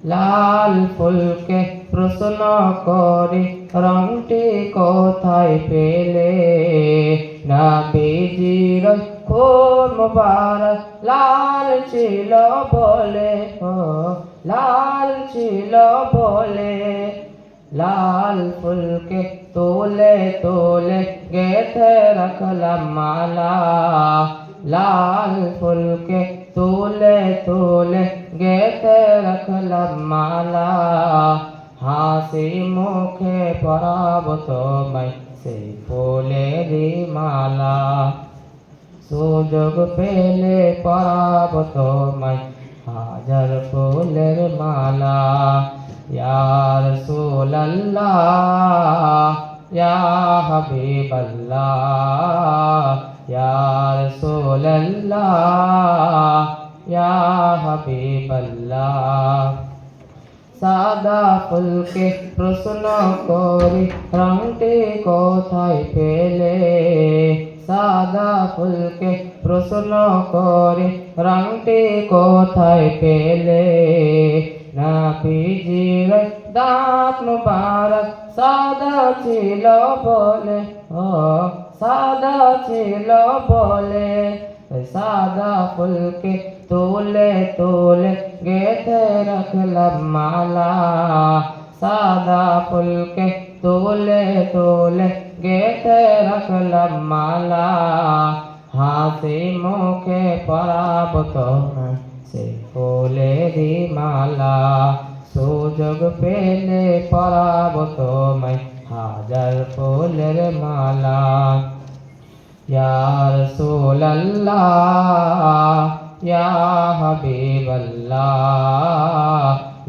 লাল ফুলকে প্রশ্ন করে রংটি কোথায় পেলে? নবীজির খুন মুবারক লাল ছিল বলে, ও লাল ছিল বলে। লাল ফুলকে তুলে তুলে গেঁথে রাখলাম মালা, লাল ফুলকে তুলে তুলে গেঁথে রাখলাম মালা। হাসি মুখে পরাব তোমায় সেই ফুলেরই মালা, সুযোগ পেলে পরাব তোমায় হাজার ফুলের মালা। ইয়া রাসূলুল্লাহ ইয়া হাবিবাল্লাহ, ইয়া রাসূলুল্লাহ ইয়া হাবিবাল্লাহ। সাদা ফুলকে প্রশ্ন করি রংটি কোথায় পেলে? সাদা ফুলকে প্রশ্ন করে রংটি কোথায় পেলে? নবীজির দাঁত মুবারক সাদা ছিল বলে, ও সাদা ছিল বলে। সাদা ফুলকে তুলে তুলে গেঁথে রাখলাম মালা, সাদা ফুলকে তুলে তুলে গেঁথে রাখলাম মালা। হাসি মুখে পরাব তোমায় সেই ফুলেরই মালা, সুযোগ পেলে পরাব তোমায় হাজার ফুলের মালা। ইয়া রাসূলুল্লাহ ইয়া হাবিবাল্লাহ,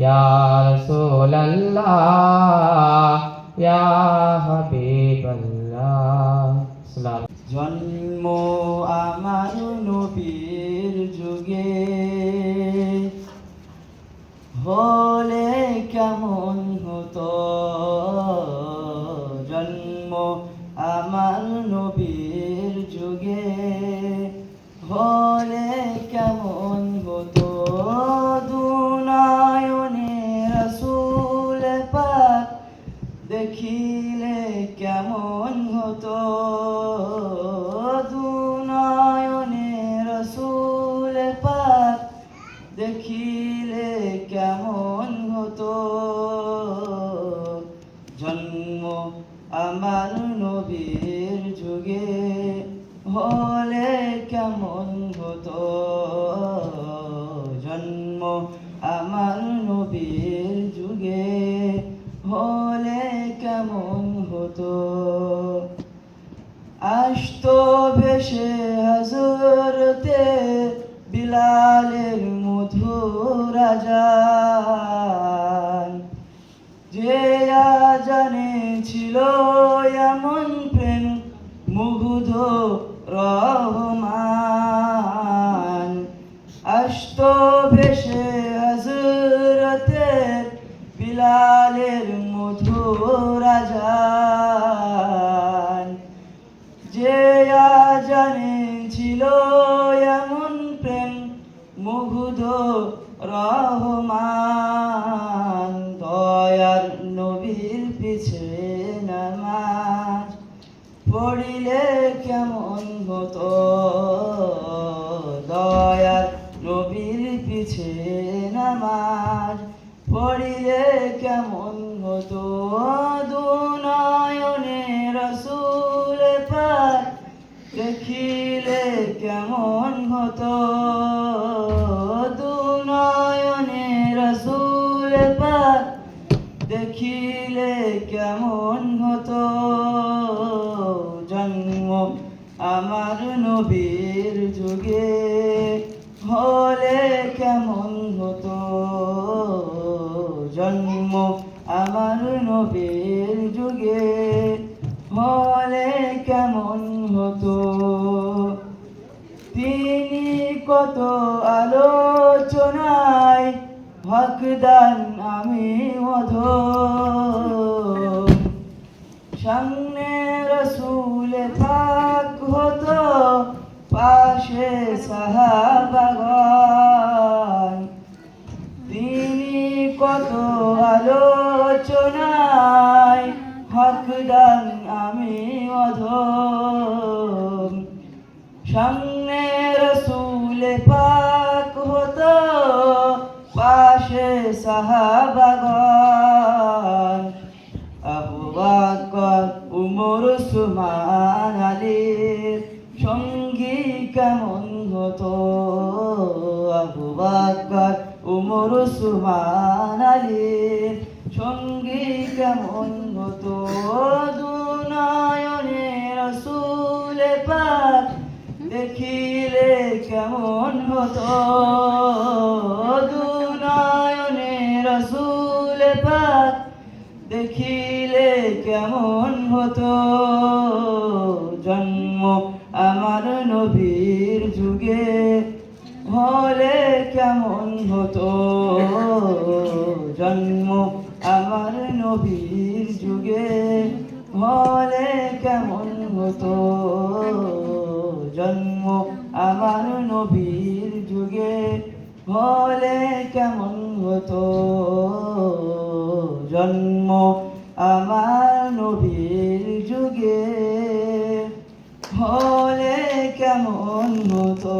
ইয়া রাসূলুল্লাহ ইয়া হাবিবাল্লাহ। জন্ম আমার নবীর যুগে হলে কেমন হতো? জন্ম আমার নবীর যুগে হলে কেমন হতো? দুনয়নে রাসূল পাক দেখিলে কেমন হতো? দুনয়নে রাসূল পাক দেখিলে কেমন হতো? জন্ম আমার নবীর যুগে হলে কেমন হতো? জন্ম আমার নবীর যুগে হলে কেমন হতো? আসতো ভেসে হযরতে বিলালের মধুর আযান, যে আযানে ছিল এমন প্রেম মুগ্ধ রহমান। আসতো ভেসে হযরতে বিলালের মধুর আযান, যে আযানে ছিল এমন প্রেম মুগ্ধ রহমান। দয়ার নবীর পিছে নামাজ পড়িলে কেমন হতো? দয়ার নবীর পিছে নামাজ পড়িলে কেমন হতো? দুনয়নে রাসূল পাক দেখিলে কেমন হতো? দুনয়নে রাসূল পাক দেখিলে কেমন হতো? জন্ম আমার নবীর যুগে হলে কেমন হতো? জন্ম আমার নবীর যুগে হলে কেমন হতো? তিনি কত আলোচনায় হকদান আমি অধম। সামনে রাসূল পাক হতো, পাশে সাহাবাগণ। তিনি কত আলোচনায়, হকদান আমি অধম। সামনে রসুল পাক হতো, পাশে সাহাবাগণ, আবু বকর উমর উসমান আলীর সঙ্গী কেমন হতো। আবু বকর উমর উসমান আলীর সঙ্গী কেমন হতো। দুনয়নে রসুল পাক দেখিলে কেমন হতো। দুনয়নে রসুল পাক দেখিলে কেমন হতো। জন্ম আমার নবীর যুগে হলে কেমন হতো। জন্ম আমার নবীর যুগে হলে কেমন হতো। জন্ম আমার নবীর যুগে হলে কেমন হতো। জন্ম আমার নবীর যুগে হলে কেমন হতো।